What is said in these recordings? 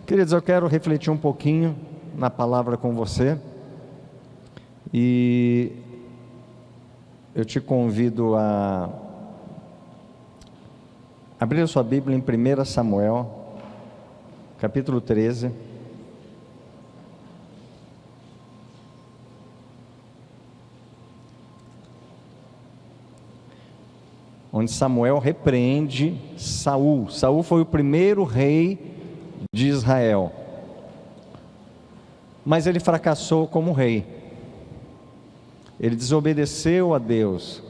Queridos, eu quero refletir um pouquinho na palavra com você, e eu te convido a abrir a sua Bíblia em 1 Samuel, capítulo 13. Onde Samuel repreende Saul. Saul foi o primeiro rei de Israel, mas ele fracassou como rei. Ele desobedeceu a Deus,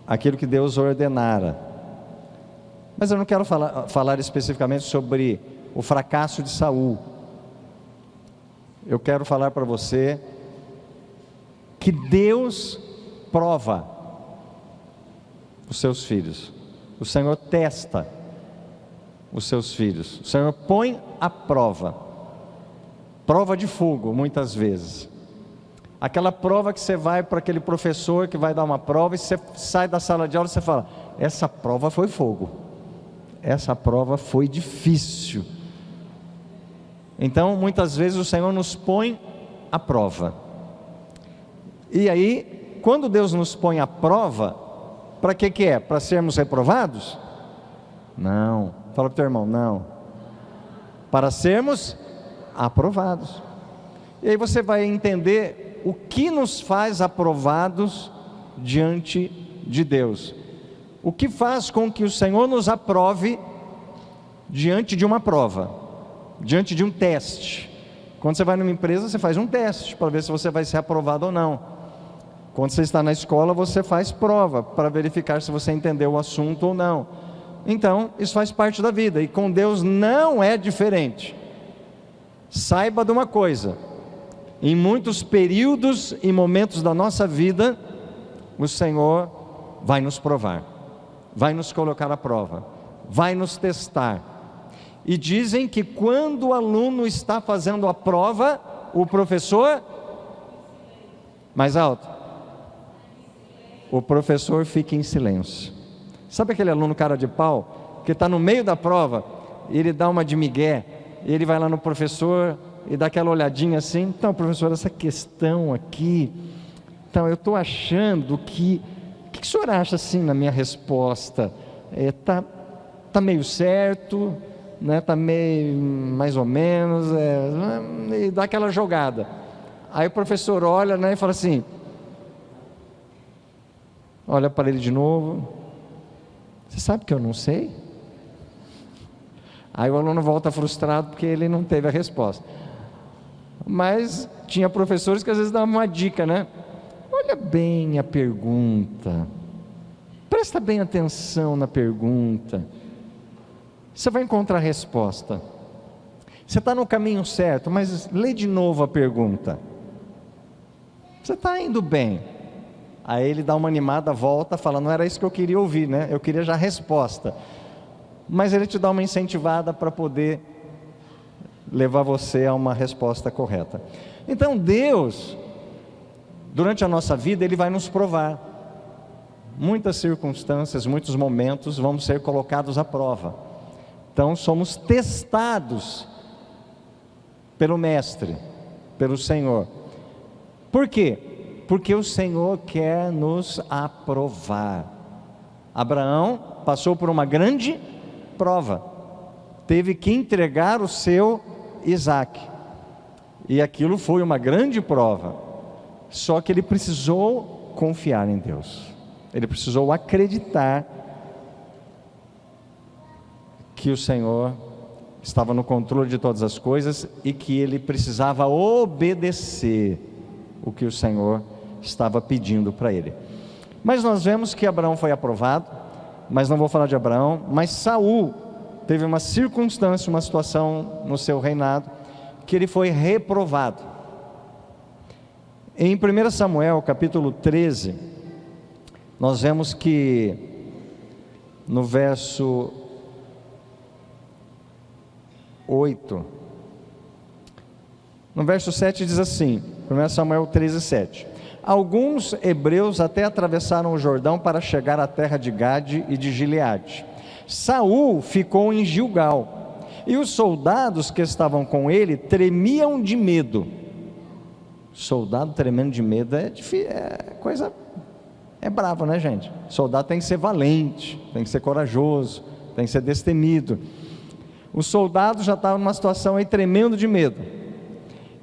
aquilo que Deus ordenara. Mas eu não quero falar especificamente sobre o fracasso de Saul. Eu quero falar para você que Deus prova os seus filhos. O Senhor testa os seus filhos. O Senhor põe à prova. Prova de fogo, muitas vezes. Aquela prova que você vai para aquele professor que vai dar uma prova, e você sai da sala de aula e você fala: essa prova foi fogo, essa prova foi difícil. Então muitas vezes o Senhor nos põe à prova. E aí, quando Deus nos põe à prova, para que é? Para sermos reprovados? Não. Fala para o teu irmão, não. Para sermos aprovados. E aí você vai entender o que nos faz aprovados diante de Deus. O que faz com que o Senhor nos aprove diante de uma prova, diante de um teste. Quando você vai numa empresa, você faz um teste para ver se você vai ser aprovado ou não. Quando você está na escola, você faz prova para verificar se você entendeu o assunto ou não. Então, isso faz parte da vida, e com Deus não é diferente. Saiba de uma coisa: em muitos períodos e momentos da nossa vida, o Senhor vai nos provar, vai nos colocar à prova, vai nos testar. E dizem que quando o aluno está fazendo a prova, o professor, mais alto, o professor fica em silêncio. Sabe aquele aluno cara de pau, que está no meio da prova, e ele dá uma de migué, e ele vai lá no professor e dá aquela olhadinha assim: então, professor, essa questão aqui, então eu estou achando que, o que o senhor acha assim na minha resposta? Tá meio certo, né? Tá meio mais ou menos, e dá aquela jogada. Aí o professor olha, né, e fala assim, olha para ele de novo: você sabe que eu não sei? Aí o aluno volta frustrado porque ele não teve a resposta. Mas tinha professores que às vezes davam uma dica, né? Olha bem a pergunta, presta bem atenção na pergunta, você vai encontrar a resposta. Você está no caminho certo, mas lê de novo a pergunta. Você está indo bem. Aí ele dá uma animada, volta, fala: não era isso que eu queria ouvir, né? Eu queria já a resposta. Mas ele te dá uma incentivada para poder levar você a uma resposta correta. Então Deus, durante a nossa vida, Ele vai nos provar. Muitas circunstâncias, muitos momentos vamos ser colocados à prova. Então somos testados pelo Mestre, pelo Senhor. Por quê? Porque o Senhor quer nos aprovar. Abraão passou por uma grande prova, teve que entregar o seu Isaque, e aquilo foi uma grande prova. Só que ele precisou confiar em Deus, ele precisou acreditar que o Senhor estava no controle de todas as coisas, e que ele precisava obedecer o que o Senhor estava pedindo para ele. Mas nós vemos que Abraão foi aprovado, mas não vou falar de Abraão. Mas Saul teve uma circunstância, uma situação no seu reinado, que ele foi reprovado. Em 1 Samuel capítulo 13, nós vemos que no verso 8, no verso 7 diz assim, 1 Samuel 13, 7: alguns hebreus até atravessaram o Jordão para chegar à terra de Gade e de Gileade. Saul ficou em Gilgal, E os soldados que estavam com ele tremiam de medo. Soldado tremendo de medo é coisa, é bravo, né, gente? Soldado tem que ser valente, tem que ser corajoso, tem que ser destemido. Os soldados já estavam numa situação aí tremendo de medo.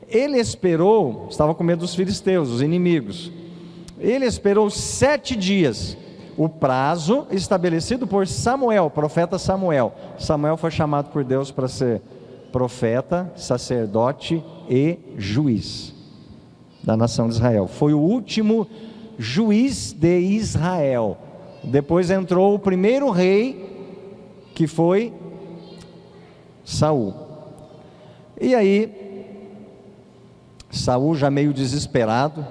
Ele esperou, estava com medo dos filisteus, os inimigos. Ele esperou 7 dias, o prazo estabelecido por Samuel, profeta Samuel. Samuel foi chamado por Deus para ser profeta, sacerdote e juiz da nação de Israel. Foi o último juiz de Israel. Depois entrou o primeiro rei, que foi Saul. E aí Saul, já meio desesperado,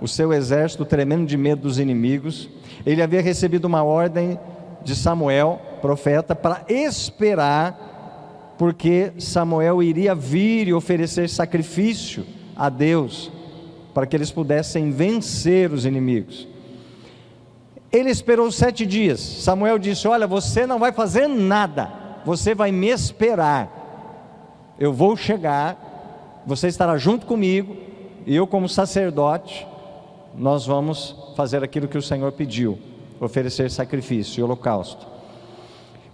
o seu exército tremendo de medo dos inimigos, ele havia recebido uma ordem de Samuel, profeta, para esperar, porque Samuel iria vir e oferecer sacrifício a Deus, para que eles pudessem vencer os inimigos. Ele esperou 7 dias. Samuel disse: olha, você não vai fazer nada, você vai me esperar, eu vou chegar, você estará junto comigo, e eu, como sacerdote, nós vamos fazer aquilo que o Senhor pediu, oferecer sacrifício e holocausto.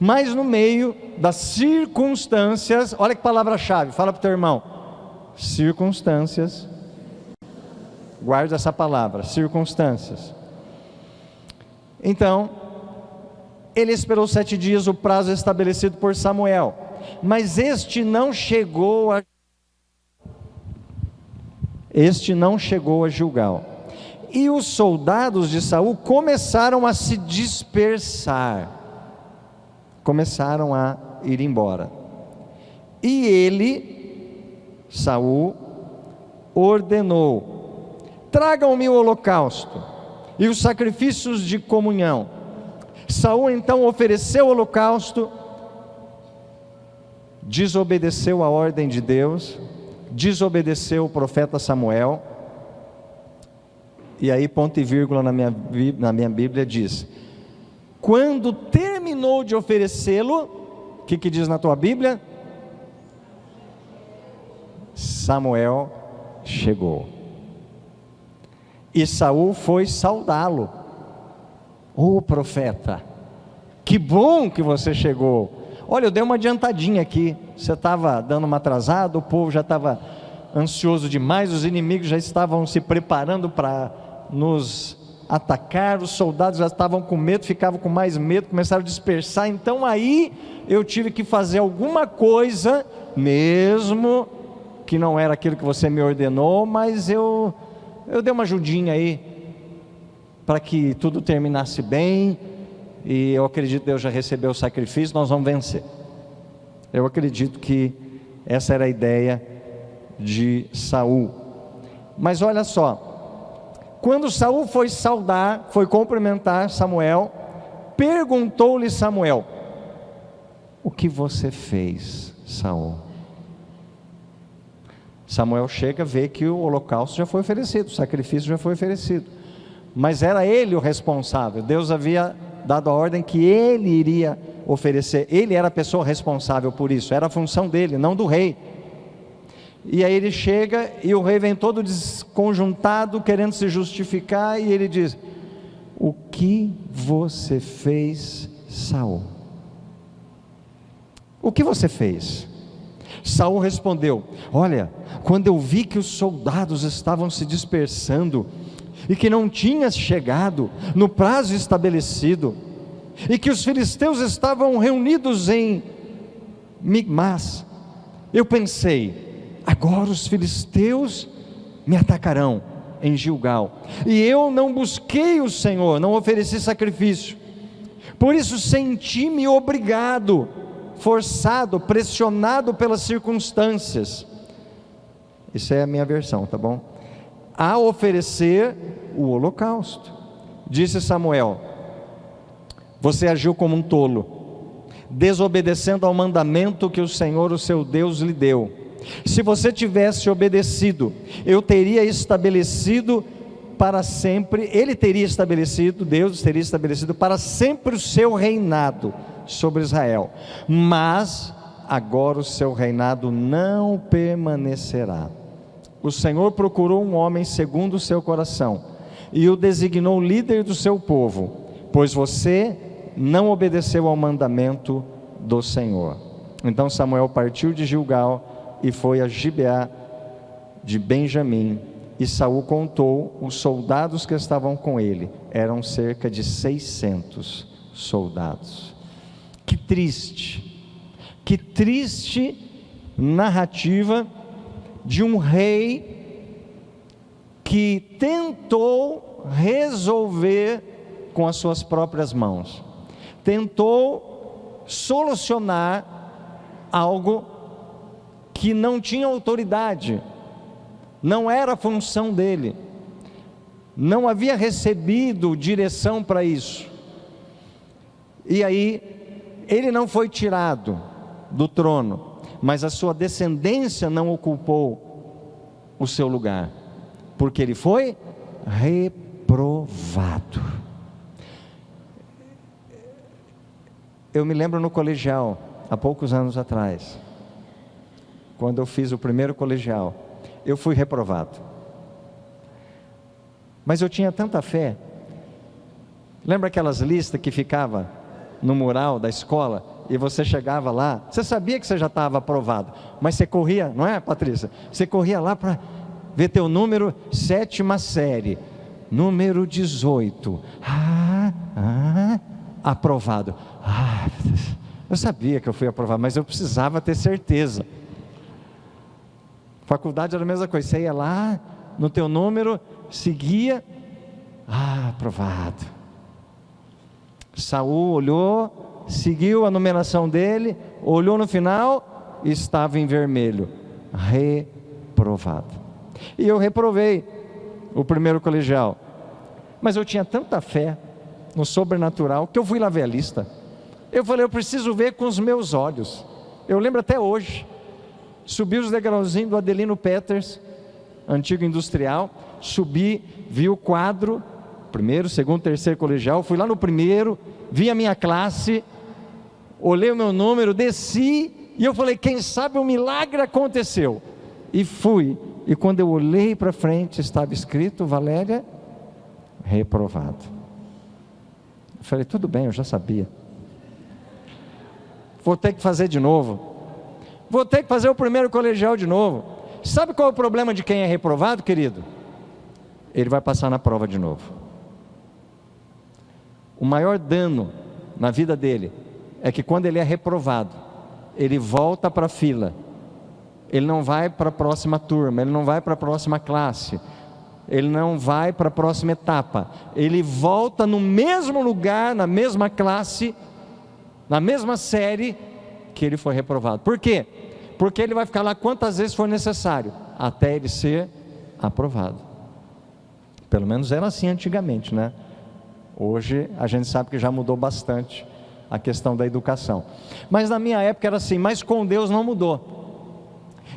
Mas no meio das circunstâncias, olha que palavra-chave, fala para o teu irmão: circunstâncias. Guarde essa palavra, circunstâncias. Então, ele esperou 7 dias, o prazo estabelecido por Samuel, mas este não chegou a Gilgal. E os soldados de Saul começaram a se dispersar, começaram a ir embora. E ele, Saul, ordenou: tragam-me o holocausto e os sacrifícios de comunhão. Saul então ofereceu o holocausto, desobedeceu a ordem de Deus, desobedeceu o profeta Samuel. E aí, ponto e vírgula na minha Bíblia diz: quando terminou de oferecê-lo, o que diz na tua Bíblia? Samuel chegou. E Saul foi saudá-lo. Ô profeta, que bom que você chegou. Olha, eu dei uma adiantadinha aqui, você estava dando uma atrasada, o povo já estava ansioso demais, os inimigos já estavam se preparando para nos atacar, os soldados já estavam com medo, ficavam com mais medo, começaram a dispersar. Então aí eu tive que fazer alguma coisa, mesmo que não era aquilo que você me ordenou, mas eu dei uma ajudinha aí, para que tudo terminasse bem. E eu acredito que Deus já recebeu o sacrifício, nós vamos vencer. Eu acredito que essa era a ideia de Saul. Mas olha só, quando Saul foi saudar, foi cumprimentar Samuel, perguntou-lhe Samuel: o que você fez, Saul? Samuel chega, vê que o holocausto já foi oferecido, o sacrifício já foi oferecido, mas era ele o responsável. Deus havia dado a ordem que ele iria oferecer, ele era a pessoa responsável por isso, era a função dele, não do rei. E aí ele chega e o rei vem todo desconjuntado, querendo se justificar, e ele diz: o que você fez, Saul? O que você fez? Saul respondeu: olha, quando eu vi que os soldados estavam se dispersando, e que não tinha chegado no prazo estabelecido, e que os filisteus estavam reunidos em Micmas, eu pensei: agora os filisteus me atacarão em Gilgal, e eu não busquei o Senhor, não ofereci sacrifício, por isso senti-me obrigado, forçado, pressionado pelas circunstâncias. Isso é a minha versão, tá bom? A oferecer o holocausto. Disse Samuel: você agiu como um tolo, desobedecendo ao mandamento que o Senhor, o seu Deus, lhe deu. Se você tivesse obedecido, eu teria estabelecido para sempre, ele teria estabelecido, Deus teria estabelecido para sempre o seu reinado sobre Israel. Mas agora o seu reinado não permanecerá. O Senhor procurou um homem segundo o seu coração e o designou líder do seu povo, pois você não obedeceu ao mandamento do Senhor. Então Samuel partiu de Gilgal e foi a Gibeá de Benjamim, e Saul contou os soldados que estavam com ele, eram cerca de 600 soldados. Que triste narrativa de um rei que tentou resolver com as suas próprias mãos, tentou solucionar algo que não tinha autoridade, não era função dele, não havia recebido direção para isso. E aí, ele não foi tirado do trono, mas a sua descendência não ocupou o seu lugar, porque ele foi reprovado. Eu me lembro no colegial, há poucos anos atrás, quando eu fiz o primeiro colegial, eu fui reprovado, mas eu tinha tanta fé. Lembra aquelas listas que ficava no mural da escola, e você chegava lá, você sabia que você já estava aprovado, mas você corria, não é, Patrícia? Você corria lá para ver teu número, 7ª série, número 18, aprovado. Eu sabia que eu fui aprovado, mas eu precisava ter certeza. Faculdade era a mesma coisa, você ia lá, no teu número, seguia, aprovado. Saul olhou, seguiu a numeração dele, olhou no final, estava em vermelho, reprovado. E eu reprovei o primeiro colegial, mas eu tinha tanta fé no sobrenatural, que eu fui lá ver a lista. Eu falei, eu preciso ver com os meus olhos. Eu lembro até hoje, subi os degrauzinhos do Adelino Peters, antigo industrial, subi, vi o quadro, primeiro, segundo, terceiro colegial, fui lá no primeiro, vi a minha classe, olhei o meu número, desci, e eu falei, quem sabe um milagre aconteceu, e fui, e quando eu olhei para frente, estava escrito, Valéria, reprovado. Eu falei, tudo bem, eu já sabia, vou ter que fazer de novo, vou ter que fazer o primeiro colegial de novo. Sabe qual é o problema de quem é reprovado, querido? Ele vai passar na prova de novo. O maior dano na vida dele é que quando ele é reprovado, ele volta para a fila, ele não vai para a próxima turma, ele não vai para a próxima classe, ele não vai para a próxima etapa, ele volta no mesmo lugar, na mesma classe, na mesma série que ele foi reprovado. Por quê? Porque ele vai ficar lá quantas vezes for necessário, até ele ser aprovado. Pelo menos era assim antigamente, né? Hoje a gente sabe que já mudou bastante a questão da educação, mas na minha época era assim, mas com Deus não mudou.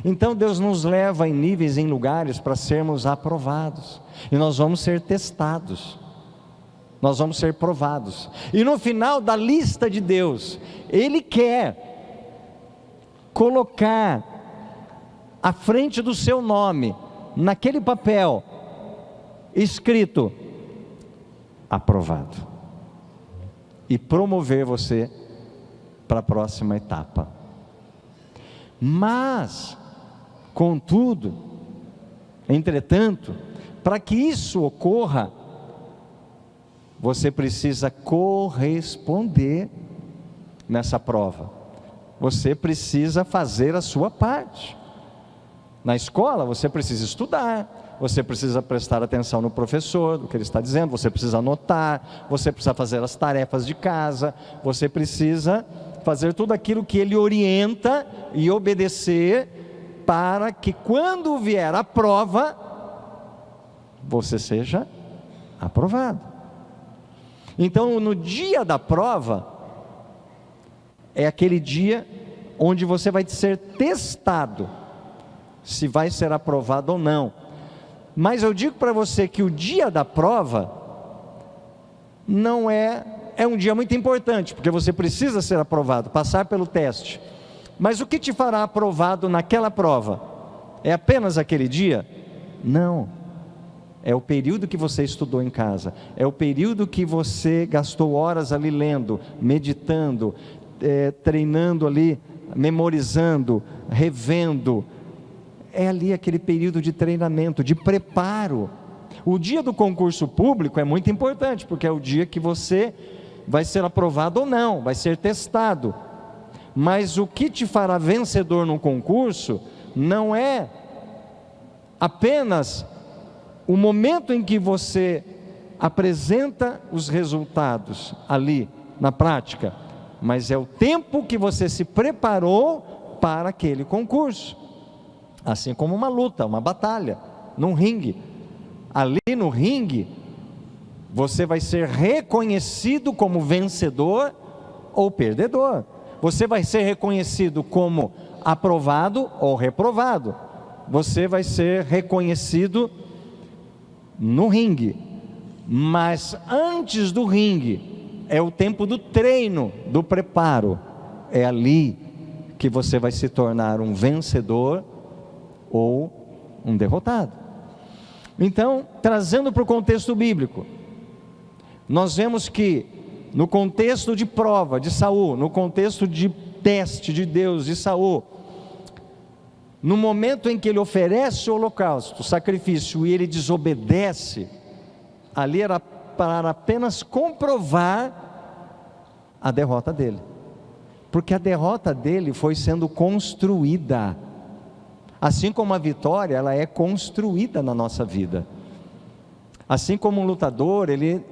Então Deus nos leva em níveis, em lugares para sermos aprovados, e nós vamos ser testados, nós vamos ser provados, e no final da lista de Deus, Ele quer colocar à frente do seu nome, naquele papel, escrito, aprovado, e promover você para a próxima etapa. Mas, contudo, entretanto, para que isso ocorra, você precisa corresponder nessa prova, você precisa fazer a sua parte. Na escola você precisa estudar, você precisa prestar atenção no professor, do que ele está dizendo, você precisa anotar, você precisa fazer as tarefas de casa, você precisa fazer tudo aquilo que ele orienta e obedecer, para que quando vier a prova, você seja aprovado. Então no dia da prova, é aquele dia onde você vai ser testado, se vai ser aprovado ou não. Mas eu digo para você que o dia da prova não é um dia muito importante, porque você precisa ser aprovado, passar pelo teste, Mas o que te fará aprovado naquela prova? É apenas aquele dia? Não. É o período que você estudou em casa, é o período que você gastou horas ali lendo, meditando, treinando ali, memorizando, revendo. É ali aquele período de treinamento, de preparo. O dia do concurso público é muito importante, porque é o dia que você vai ser aprovado ou não, vai ser testado. Mas o que te fará vencedor no concurso não é apenas o momento em que você apresenta os resultados ali na prática, mas é o tempo que você se preparou para aquele concurso. Assim como uma luta, uma batalha, num ringue. Ali no ringue, você vai ser reconhecido como vencedor ou perdedor. Você vai ser reconhecido como aprovado ou reprovado. Você vai ser reconhecido no ringue. Mas antes do ringue, é o tempo do treino, do preparo. É ali que você vai se tornar um vencedor ou um derrotado. Então, trazendo para o contexto bíblico, nós vemos que no contexto de prova de Saul, no contexto de teste de Deus de Saul, no momento em que ele oferece o holocausto, o sacrifício, e ele desobedece, ali era para apenas comprovar a derrota dele, porque a derrota dele foi sendo construída, assim como a vitória, ela é construída na nossa vida. Assim como um lutador, ele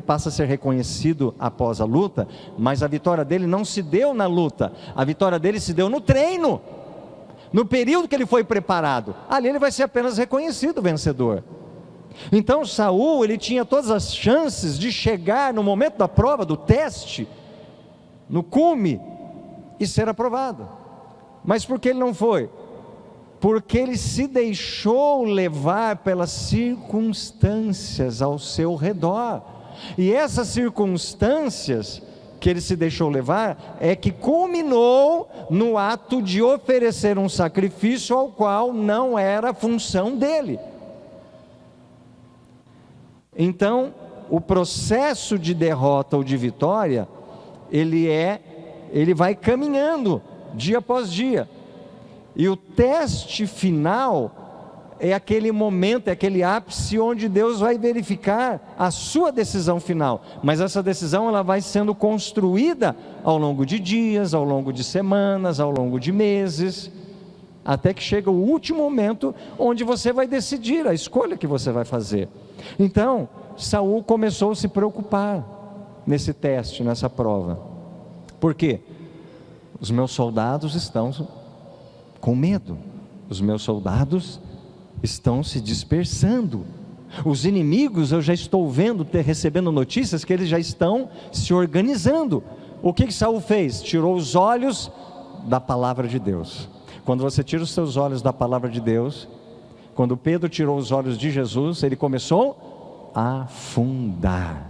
passa a ser reconhecido após a luta, mas a vitória dele não se deu na luta, a vitória dele se deu no treino, no período que ele foi preparado. Ali ele vai ser apenas reconhecido vencedor. Então Saul, ele tinha todas as chances de chegar no momento da prova, do teste, no cume, e ser aprovado. Mas por que ele não foi? Porque ele se deixou levar pelas circunstâncias ao seu redor, e essas circunstâncias que ele se deixou levar, é que culminou no ato de oferecer um sacrifício ao qual não era função dele. Então, o processo de derrota ou de vitória, ele vai caminhando dia após dia, e o teste final é aquele momento, é aquele ápice onde Deus vai verificar a sua decisão final. Mas essa decisão, ela vai sendo construída ao longo de dias, ao longo de semanas, ao longo de meses, até que chega o último momento onde você vai decidir a escolha que você vai fazer. Então Saul começou a se preocupar nesse teste, nessa prova. Por quê? Os meus soldados estão com medo, os meus soldados estão se dispersando, os inimigos, eu já estou vendo, recebendo notícias que eles já estão se organizando. O que Saul fez? Tirou os olhos da palavra de Deus. Quando você tira os seus olhos da palavra de Deus, quando Pedro tirou os olhos de Jesus, ele começou a afundar.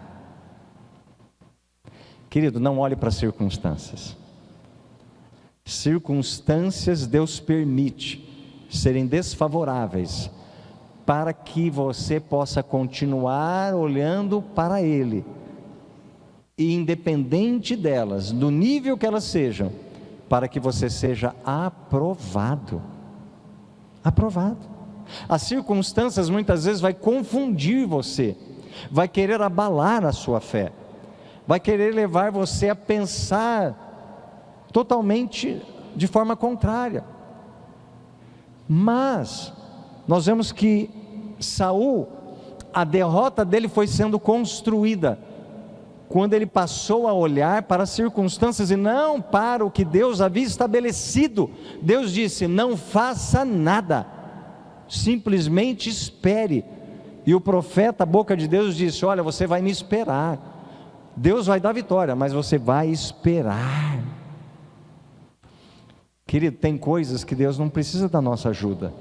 Querido, não olhe para as circunstâncias. Circunstâncias Deus permite serem desfavoráveis, para que você possa continuar olhando para Ele, e independente delas, do nível que elas sejam, para que você seja aprovado. As circunstâncias muitas vezes vai confundir você, vai querer abalar a sua fé, vai querer levar você a pensar totalmente de forma contrária. Mas nós vemos que Saul, a derrota dele foi sendo construída quando ele passou a olhar para as circunstâncias e não para o que Deus havia estabelecido. Deus disse: não faça nada, simplesmente espere. E o profeta, a boca de Deus, disse: olha, você vai me esperar, Deus vai dar vitória, mas você vai esperar. Querido, tem coisas que Deus não precisa da nossa ajuda,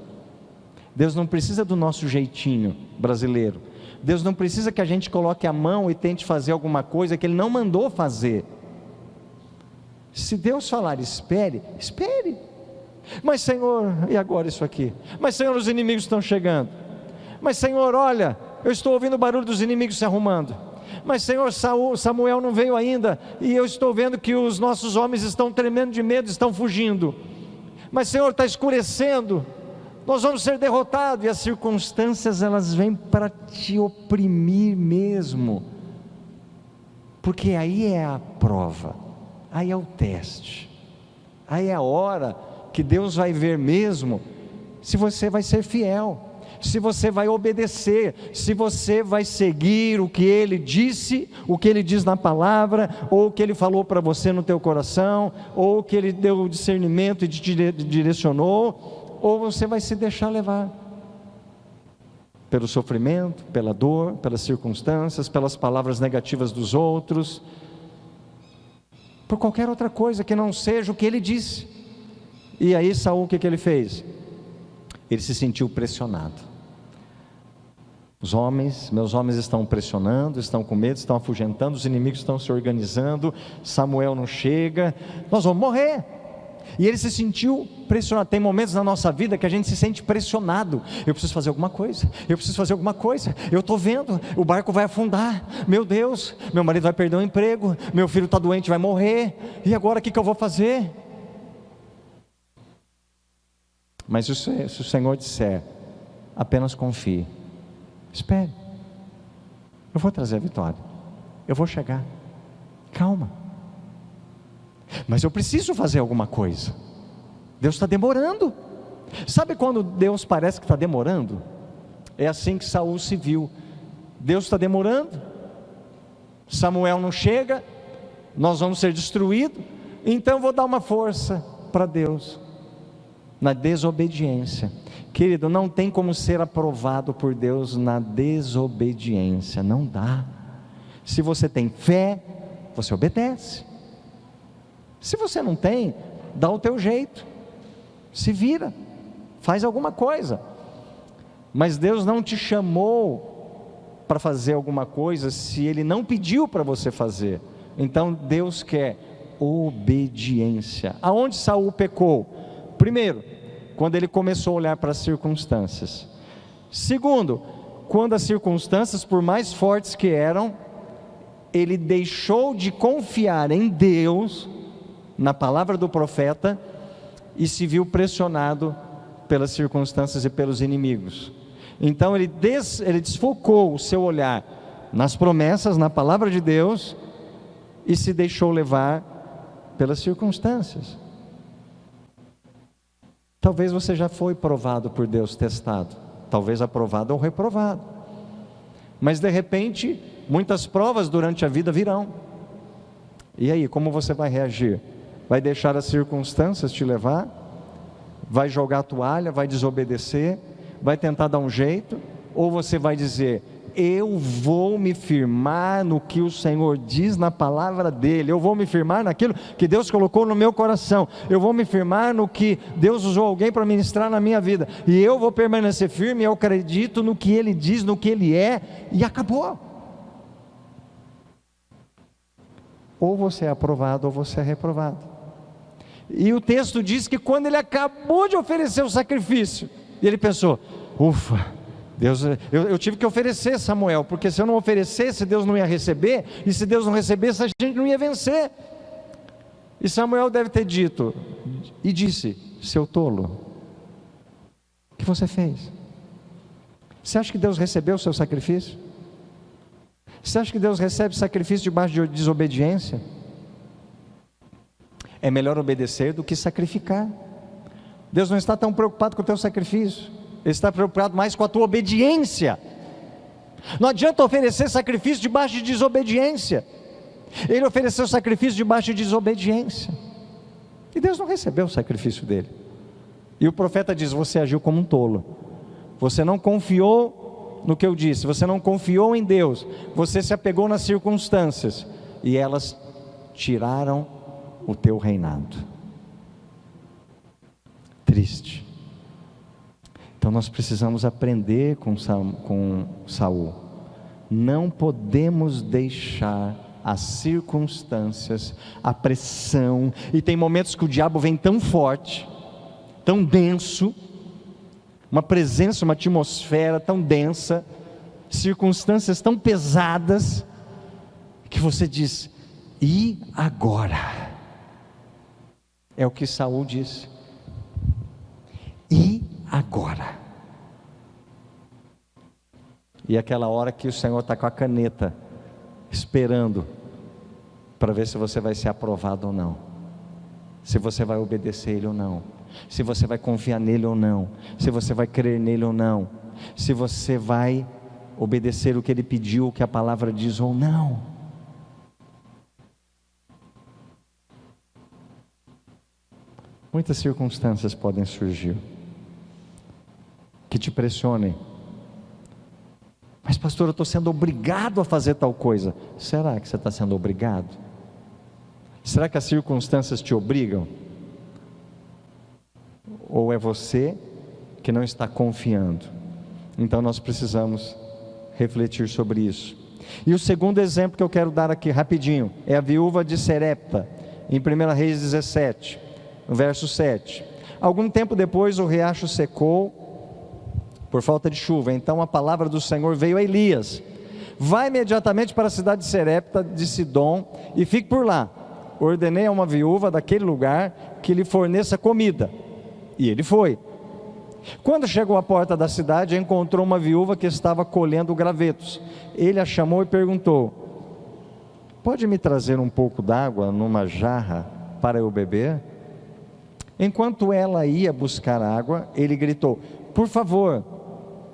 Deus não precisa do nosso jeitinho brasileiro, Deus não precisa que a gente coloque a mão e tente fazer alguma coisa que Ele não mandou fazer. Se Deus falar espere, espere. Mas Senhor, e agora isso aqui? Mas Senhor, os inimigos estão chegando. Mas Senhor, olha, eu estou ouvindo o barulho dos inimigos se arrumando. Mas Senhor, Samuel não veio ainda, e eu estou vendo que os nossos homens estão tremendo de medo, estão fugindo. Mas Senhor, está escurecendo, nós vamos ser derrotados. E as circunstâncias, elas vêm para te oprimir mesmo, porque aí é a prova, aí é o teste, aí é a hora que Deus vai ver mesmo se você vai ser fiel, se você vai obedecer, se você vai seguir o que Ele disse, o que Ele diz na palavra, ou o que Ele falou para você no teu coração, ou o que Ele deu o discernimento e te direcionou, ou você vai se deixar levar pelo sofrimento, pela dor, pelas circunstâncias, pelas palavras negativas dos outros, por qualquer outra coisa que não seja o que Ele disse. E aí Saul, o que ele fez? Ele se sentiu pressionado. Meus homens estão pressionando, estão com medo, estão afugentando, os inimigos estão se organizando, Samuel não chega, nós vamos morrer. E ele se sentiu pressionado. Tem momentos na nossa vida que a gente se sente pressionado. Eu preciso fazer alguma coisa, eu estou vendo, o barco vai afundar, meu Deus, meu marido vai perder o emprego, meu filho está doente, vai morrer, e agora o que eu vou fazer? Mas se o Senhor disser, apenas confie, espere, eu vou trazer a vitória, eu vou chegar, calma. Mas eu preciso fazer alguma coisa, Deus está demorando. Sabe quando Deus parece que está demorando? É assim que Saul se viu. Deus está demorando, Samuel não chega, nós vamos ser destruídos, então eu vou dar uma força para Deus, na desobediência. Querido, não tem como ser aprovado por Deus na desobediência, não dá. Se você tem fé, você obedece. Se você não tem, dá o teu jeito, se vira, faz alguma coisa. Mas Deus não te chamou para fazer alguma coisa se Ele não pediu para você fazer. Então Deus quer obediência. Aonde Saul pecou? Primeiro, quando ele começou a olhar para as circunstâncias. Segundo, quando as circunstâncias, por mais fortes que eram, ele deixou de confiar em Deus, na palavra do profeta, e se viu pressionado pelas circunstâncias e pelos inimigos. Então ele desfocou o seu olhar nas promessas, na palavra de Deus, e se deixou levar pelas circunstâncias. Talvez você já foi provado por Deus, testado, talvez aprovado ou reprovado, mas de repente, muitas provas durante a vida virão. E aí, como você vai reagir? Vai deixar as circunstâncias te levar? Vai jogar a toalha, vai desobedecer, vai tentar dar um jeito? Ou você vai dizer, eu vou me firmar no que o Senhor diz na palavra dEle, eu vou me firmar naquilo que Deus colocou no meu coração, eu vou me firmar no que Deus usou alguém para ministrar na minha vida, e eu vou permanecer firme, eu acredito no que Ele diz, no que Ele é, e acabou. Ou você é aprovado ou você é reprovado. E o texto diz que quando ele acabou de oferecer o sacrifício, ele pensou, ufa, Deus, eu tive que oferecer, Samuel, porque se eu não oferecesse, Deus não ia receber, e se Deus não recebesse, a gente não ia vencer. E Samuel deve ter dito, e disse, seu tolo, o que você fez? Você acha que Deus recebeu o seu sacrifício? Você acha que Deus recebe sacrifício debaixo de desobediência? É melhor obedecer do que sacrificar. Deus não está tão preocupado com o teu sacrifício, Ele está preocupado mais com a tua obediência. Não adianta oferecer sacrifício debaixo de desobediência. Ele ofereceu sacrifício debaixo de desobediência, e Deus não recebeu o sacrifício dele. E o profeta diz, você agiu como um tolo, você não confiou no que eu disse, você não confiou em Deus, você se apegou nas circunstâncias, e elas tiraram o teu reinado. Triste. Então nós precisamos aprender com Saul. Não podemos deixar as circunstâncias, a pressão, e tem momentos que o diabo vem tão forte, tão denso, uma presença, uma atmosfera tão densa, circunstâncias tão pesadas, que você diz: e agora? É o que Saul disse: e agora? E aquela hora que o Senhor está com a caneta, esperando, para ver se você vai ser aprovado ou não, se você vai obedecer Ele ou não, se você vai confiar nele ou não, se você vai crer nele ou não, se você vai obedecer o que Ele pediu, o que a palavra diz ou não. Muitas circunstâncias podem surgir, que te pressionem. Mas pastor, eu estou sendo obrigado a fazer tal coisa. Será que você está sendo obrigado? Será que as circunstâncias te obrigam? Ou é você que não está confiando? Então nós precisamos refletir sobre isso. E o segundo exemplo que eu quero dar aqui rapidinho, é a viúva de Serepta, em 1 Reis 17, no verso 7. Algum tempo depois o riacho secou, por falta de chuva. Então a palavra do Senhor veio a Elias: vai imediatamente para a cidade de Serepta de Sidom e fique por lá. Ordenei a uma viúva daquele lugar que lhe forneça comida. E ele foi. Quando chegou à porta da cidade, encontrou uma viúva que estava colhendo gravetos. Ele a chamou e perguntou: pode me trazer um pouco d'água numa jarra para eu beber? Enquanto ela ia buscar água, ele gritou: por favor,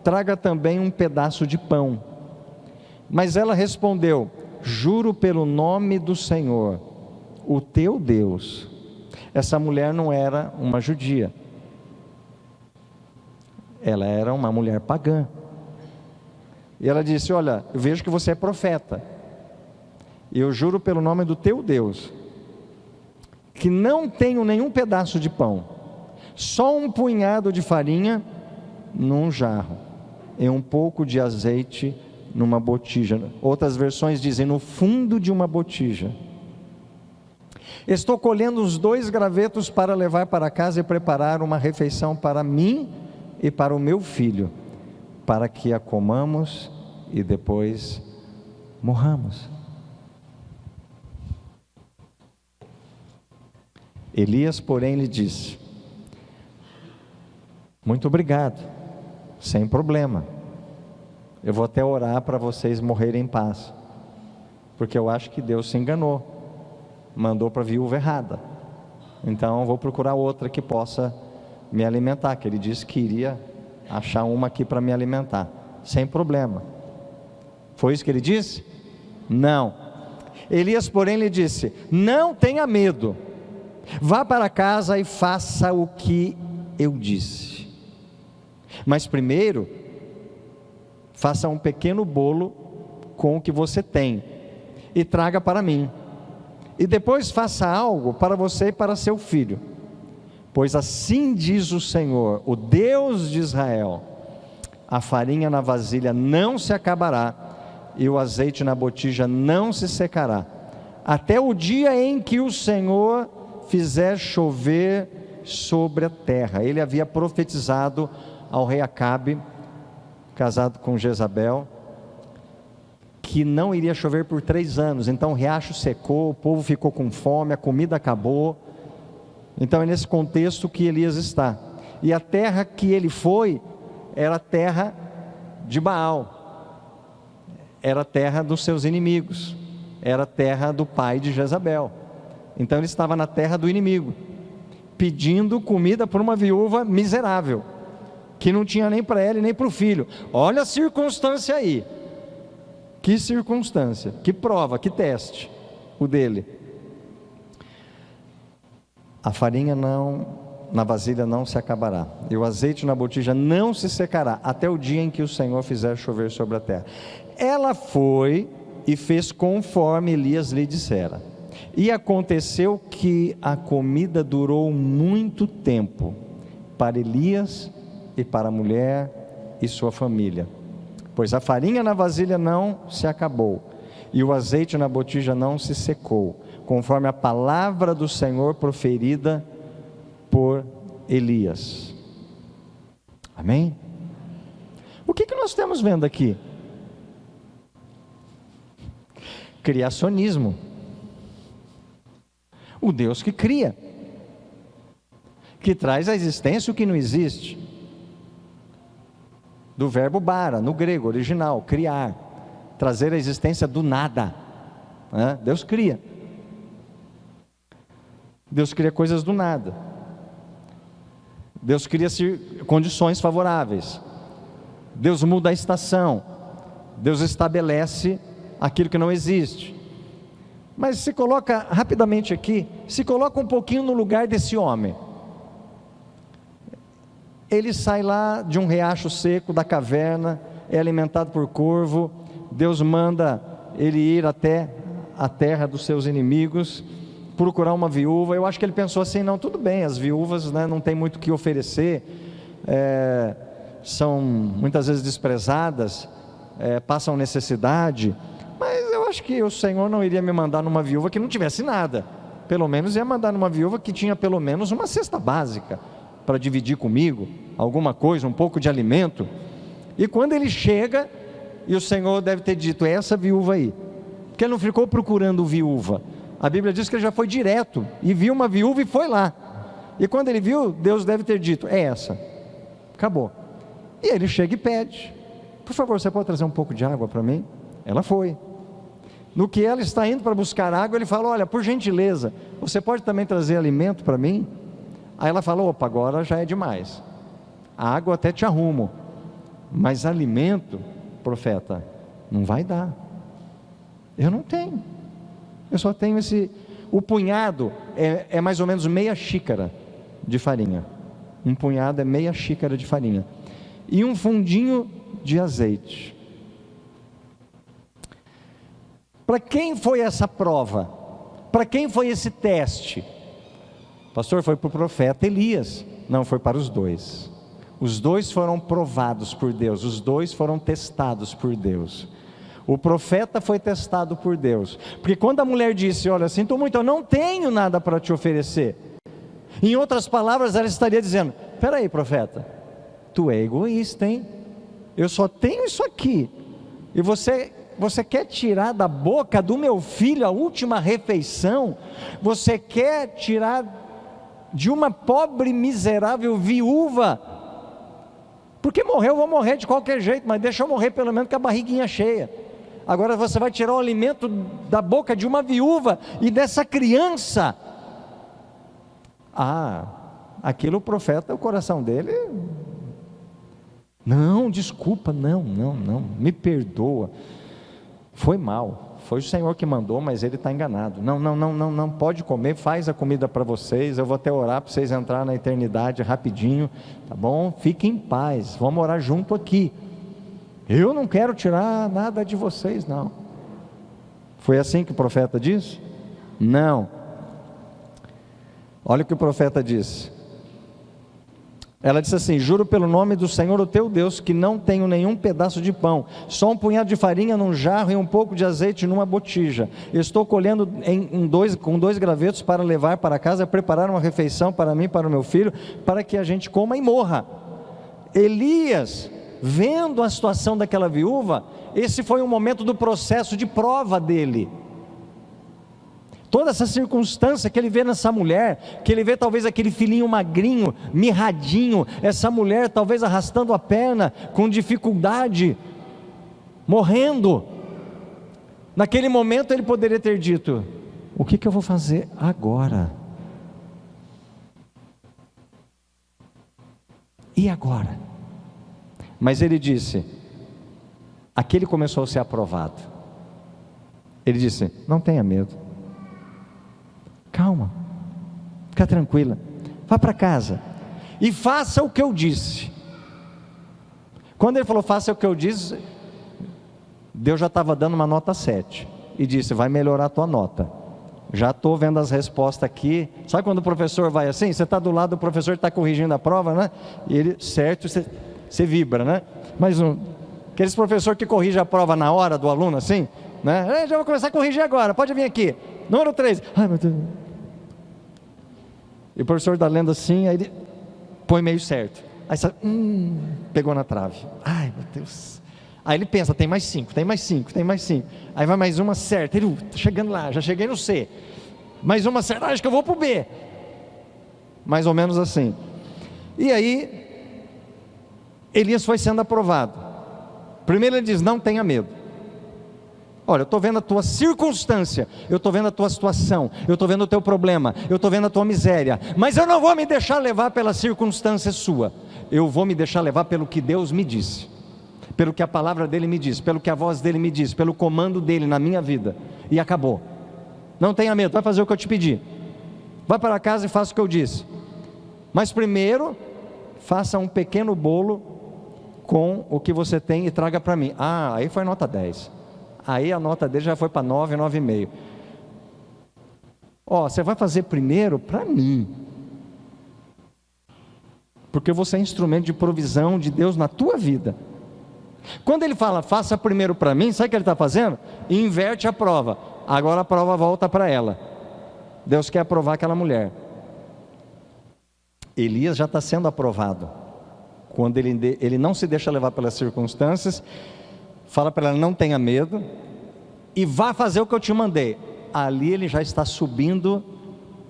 traga também um pedaço de pão. Mas ela respondeu: juro pelo nome do Senhor, o teu Deus. Essa mulher não era uma judia, ela era uma mulher pagã. E ela disse: olha, eu vejo que você é profeta, e eu juro pelo nome do teu Deus, que não tenho nenhum pedaço de pão, só um punhado de farinha num jarro, e um pouco de azeite numa botija. Outras versões dizem no fundo de uma botija. Estou colhendo os 2 gravetos para levar para casa e preparar uma refeição para mim e para o meu filho, para que a comamos e depois morramos. Elias, porém, lhe disse: muito obrigado, sem problema, eu vou até orar para vocês morrerem em paz, porque eu acho que Deus se enganou, mandou para a viúva errada, então eu vou procurar outra que possa me alimentar, que ele disse que iria achar uma aqui para me alimentar, sem problema. Foi isso que ele disse? Não. Elias, porém, lhe disse: não tenha medo, vá para casa e faça o que eu disse, mas primeiro faça um pequeno bolo com o que você tem e traga para mim, e depois faça algo para você e para seu filho, pois assim diz o Senhor, o Deus de Israel: a farinha na vasilha não se acabará e o azeite na botija não se secará, até o dia em que o Senhor fizer chover sobre a terra. Ele havia profetizado ao rei Acabe, casado com Jezabel, que não iria chover por 3 anos. Então o riacho secou, o povo ficou com fome, a comida acabou. Então é nesse contexto que Elias está. E a terra que ele foi era a terra de Baal, era a terra dos seus inimigos, era a terra do pai de Jezabel. Então ele estava na terra do inimigo, pedindo comida por uma viúva miserável, que não tinha nem para ela e nem para o filho. Olha a circunstância aí, que circunstância, que prova, que teste o dele. A farinha na vasilha não se acabará, e o azeite na botija não se secará, até o dia em que o Senhor fizer chover sobre a terra. Ela foi e fez conforme Elias lhe dissera. E aconteceu que a comida durou muito tempo para Elias e para a mulher e sua família, pois a farinha na vasilha não se acabou, e o azeite na botija não se secou, conforme a palavra do Senhor proferida por Elias. Amém? O que nós estamos vendo aqui? Criacionismo. O Deus que cria, que traz à existência o que não existe. Do verbo bara, no grego original, criar, trazer à existência do nada, né? Deus cria. Deus cria coisas do nada. Deus cria condições favoráveis. Deus muda a estação. Deus estabelece aquilo que não existe. Mas se coloca rapidamente aqui, se coloca um pouquinho no lugar desse homem. Ele sai lá de um riacho seco, da caverna, é alimentado por corvo. Deus manda ele ir até a terra dos seus inimigos, procurar uma viúva. Eu acho que ele pensou assim: não, tudo bem, as viúvas, né, não tem muito o que oferecer, são muitas vezes desprezadas, passam necessidade, mas eu acho que o Senhor não iria me mandar numa viúva que não tivesse nada. Pelo menos ia mandar numa viúva que tinha pelo menos uma cesta básica para dividir comigo, alguma coisa, um pouco de alimento. E quando ele chega, e o Senhor deve ter dito: é essa viúva aí, porque ele não ficou procurando viúva. A Bíblia diz que ele já foi direto, e viu uma viúva e foi lá, e quando ele viu, Deus deve ter dito: é essa, acabou. E ele chega e pede: por favor, você pode trazer um pouco de água para mim? Ela foi. No que ela está indo para buscar água, ele fala: olha, por gentileza, você pode também trazer alimento para mim? Aí ela falou: opa, agora já é demais, a água até te arrumo, mas alimento, profeta, não vai dar, eu não tenho, eu só tenho o punhado é mais ou menos meia xícara de farinha, um punhado é meia xícara de farinha, e um fundinho de azeite. Para quem foi essa prova? Para quem foi esse teste? Pastor, foi para o profeta Elias. Não, foi para os dois. Os dois foram provados por Deus, os dois foram testados por Deus. O profeta foi testado por Deus, porque quando a mulher disse: olha, sinto muito, eu não tenho nada para te oferecer, em outras palavras, ela estaria dizendo: espera aí, profeta, tu é egoísta, hein? Eu só tenho isso aqui, e você quer tirar da boca do meu filho a última refeição? Você quer tirar de uma pobre, miserável viúva? Porque morrer, eu vou morrer de qualquer jeito, mas deixa eu morrer pelo menos com a barriguinha cheia. Agora você vai tirar o alimento da boca de uma viúva e dessa criança? Aquilo, o profeta, o coração dele: não, desculpa, não, me perdoa, foi mal, foi o Senhor que mandou, mas ele está enganado. Não, pode comer, faz a comida para vocês, eu vou até orar para vocês entrar na eternidade rapidinho, tá bom? Fiquem em paz, vamos orar junto aqui, eu não quero tirar nada de vocês, não. Foi assim que o profeta disse? Não. Olha o que o profeta disse. Ela disse assim: juro pelo nome do Senhor, o teu Deus, que não tenho nenhum pedaço de pão, só um punhado de farinha num jarro e um pouco de azeite numa botija. Estou colhendo com 2 gravetos para levar para casa, preparar uma refeição para mim e para o meu filho, para que a gente coma e morra. Elias, vendo a situação daquela viúva, esse foi um momento do processo de prova dele. Toda essa circunstância que ele vê nessa mulher, que ele vê talvez aquele filhinho magrinho, mirradinho, essa mulher talvez arrastando a perna, com dificuldade, morrendo. Naquele momento ele poderia ter dito: o que eu vou fazer agora? E agora? Mas ele disse, aqui ele começou a ser aprovado. Ele disse: não tenha medo, calma, fica tranquila, vá para casa e faça o que eu disse. Quando ele falou faça o que eu disse, Deus já estava dando uma nota 7 e disse: vai melhorar a tua nota, já estou vendo as respostas aqui. Sabe quando o professor vai assim, você está do lado do professor, está corrigindo a prova, né? E ele, certo, você vibra, né? Mas aqueles professor que corrige a prova na hora do aluno assim, né? Já vou começar a corrigir agora, pode vir aqui. Número 3. Ai, meu Deus. E o professor está lendo assim, aí ele põe meio certo. Aí sabe, pegou na trave. Ai, meu Deus. Aí ele pensa, tem mais 5, tem mais 5, tem mais 5. Aí vai mais uma certa. Ele, tá chegando lá, já cheguei no C. Mais uma certa, acho que eu vou para o B. Mais ou menos assim. E aí, Elias foi sendo aprovado. Primeiro ele diz, não tenha medo. Olha, eu estou vendo a tua circunstância, eu estou vendo a tua situação, eu estou vendo o teu problema, eu estou vendo a tua miséria, mas eu não vou me deixar levar pela circunstância sua, eu vou me deixar levar pelo que Deus me disse, pelo que a palavra dele me diz, pelo que a voz dele me diz, pelo comando dele na minha vida, e acabou. Não tenha medo, vai fazer o que eu te pedi, vai para casa e faça o que eu disse, mas primeiro, faça um pequeno bolo com o que você tem e traga para mim. Aí foi nota 10. Aí a nota dele já foi para 9, 9,5. Você vai fazer primeiro para mim, porque você é instrumento de provisão de Deus na tua vida. Quando ele fala, faça primeiro para mim, sabe o que ele está fazendo? Inverte a prova. Agora a prova volta para ela. Deus quer aprovar aquela mulher. Elias já está sendo aprovado. Quando ele não se deixa levar pelas circunstâncias, fala para ela, não tenha medo, e vá fazer o que eu te mandei. Ali ele já está subindo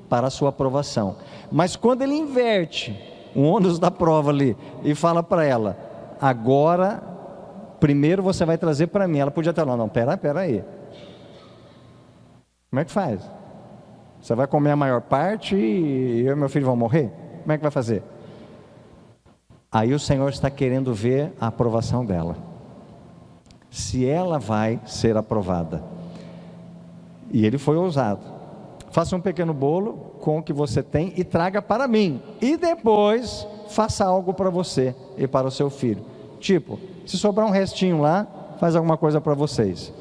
para a sua aprovação. Mas quando ele inverte o ônus da prova ali, e fala para ela, agora, primeiro você vai trazer para mim. Ela podia ter, não, pera aí. Como é que faz? Você vai comer a maior parte e eu e meu filho vão morrer? Como é que vai fazer? Aí o Senhor está querendo ver a aprovação dela, se ela vai ser aprovada. E ele foi ousado. Faça um pequeno bolo com o que você tem e traga para mim, e depois faça algo para você e para o seu filho. Tipo, se sobrar um restinho lá, faz alguma coisa para vocês.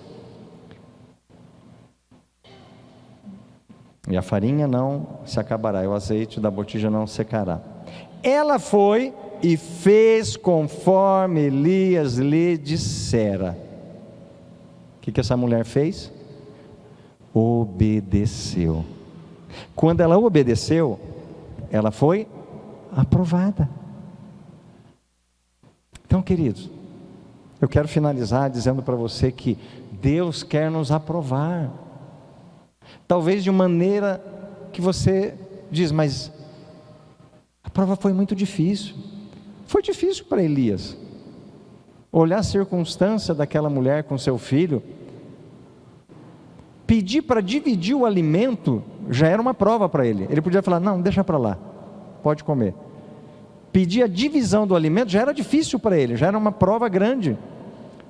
E a farinha não se acabará, e o azeite da botija não secará. Ela foi e fez conforme Elias lhe dissera. O que essa mulher fez? Obedeceu. Quando ela obedeceu, ela foi aprovada. Então, queridos, eu quero finalizar dizendo para você que Deus quer nos aprovar. Talvez de maneira que você diz, mas a prova foi muito difícil. Foi difícil para Elias olhar a circunstância daquela mulher com seu filho. Pedir para dividir o alimento já era uma prova para ele. Ele podia falar, não, deixa para lá, pode comer. Pedir a divisão do alimento já era difícil para ele, já era uma prova grande.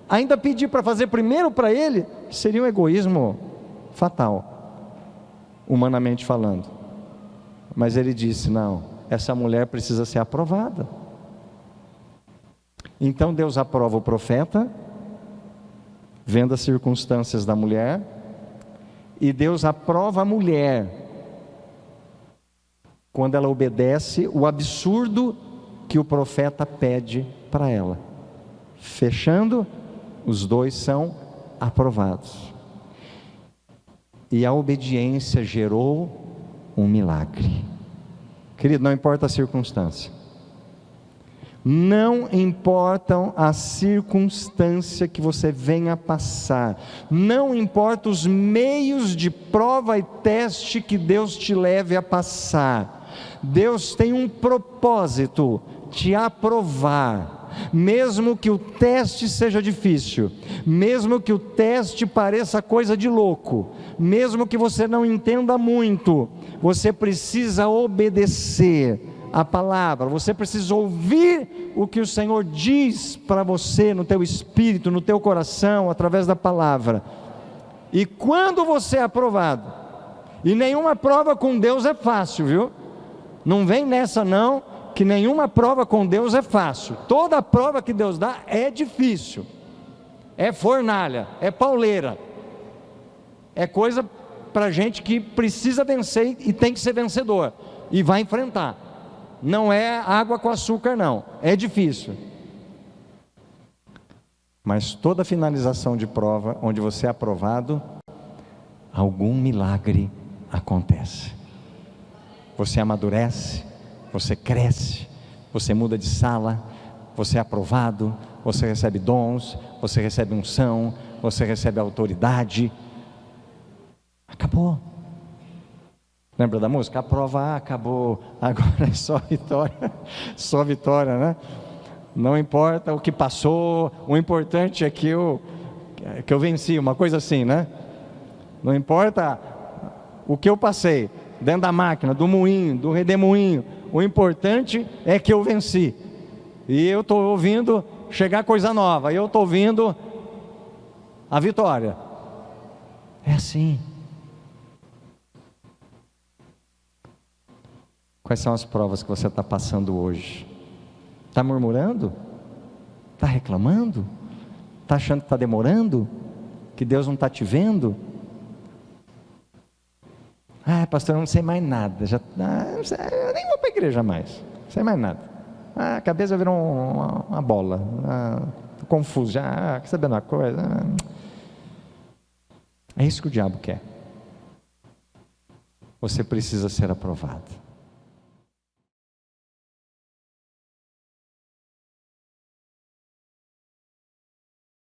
Ainda pedir para fazer primeiro para ele, seria um egoísmo fatal, humanamente falando. Mas ele disse, não, essa mulher precisa ser aprovada. Então Deus aprova o profeta, vendo as circunstâncias da mulher, e Deus aprova a mulher, quando ela obedece o absurdo que o profeta pede para ela. Fechando, os dois são aprovados. E a obediência gerou um milagre. Querido, não importa a circunstância. Não importam a circunstância que você venha passar, não importa os meios de prova e teste que Deus te leve a passar, Deus tem um propósito, te aprovar, mesmo que o teste seja difícil, mesmo que o teste pareça coisa de louco, mesmo que você não entenda muito, você precisa obedecer a palavra, você precisa ouvir o que o Senhor diz para você no teu espírito, no teu coração, através da palavra. E quando você é aprovado, e nenhuma prova com Deus é fácil, viu? Não vem nessa não, que nenhuma prova com Deus é fácil. Toda prova que Deus dá é difícil, é fornalha, é pauleira, é coisa para gente que precisa vencer e tem que ser vencedor, e vai enfrentar. Não é água com açúcar não, é difícil. Mas toda finalização de prova, onde você é aprovado, algum milagre acontece. Você amadurece, você cresce, você muda de sala, você é aprovado, você recebe dons, você recebe unção, você recebe autoridade. Acabou. Lembra da música? A prova acabou, agora é só vitória, né? Não importa o que passou, o importante é que eu venci, uma coisa assim, né? Não importa o que eu passei, dentro da máquina, do moinho, do redemoinho, o importante é que eu venci. E eu estou ouvindo chegar coisa nova, eu estou ouvindo a vitória. É assim. Quais são as provas que você está passando hoje? Está murmurando? Está reclamando? Está achando que está demorando? Que Deus não está te vendo? Pastor, eu não sei mais nada, eu nem vou para a igreja mais, não sei mais nada. A cabeça virou uma bola, estou confuso já, quer saber uma coisa? É isso que o diabo quer. Você precisa ser aprovado.